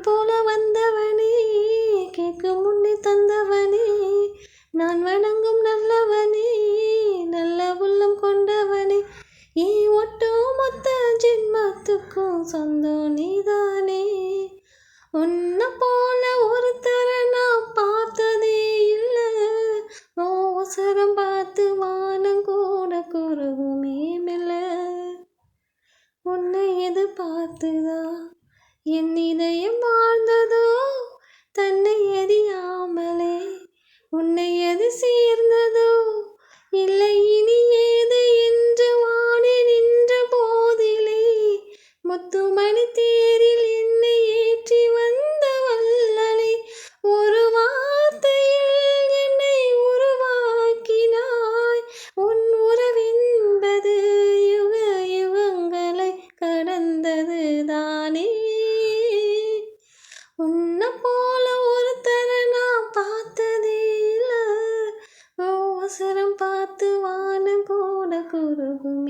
போல வந்தவனே, கேட்கும் முன்னே தந்தவனே, நான் வணங்கும் நல்லவனே, நல்ல உள்ளம் கொண்டவனே, ஒட்டு மொத்த ஜென்மத்துக்கும் சொந்தம் நீதானே. உன்னை போல ஒருத்தரை நான் பார்த்ததே இல்லை, அவசரம் பார்த்து வானம் கூட குறுகுமே மெல்ல. உன்னை எதிர்பார்த்துதான் என் இதயம் வாழ்ந்ததோ, தன்னை அறியாமலே உன்னை எது சேர்ந்ததோ, இல்லை இனி ஏது என்று வாடி நின்ற போதிலே, முத்துமணி தேரில் என்னை ஏற்றி வந்த வல்லலை, ஒரு வார்த்தையில் என்னை உருவாக்கினாய். உன் உறவென்பது யுக யுகங்களை கடந்தது தானே. உன்னை போல ஒருத்தரை நான் பார்த்ததே இல்லை, அவசரம் பார்த்து வானம் கூட குறுகும்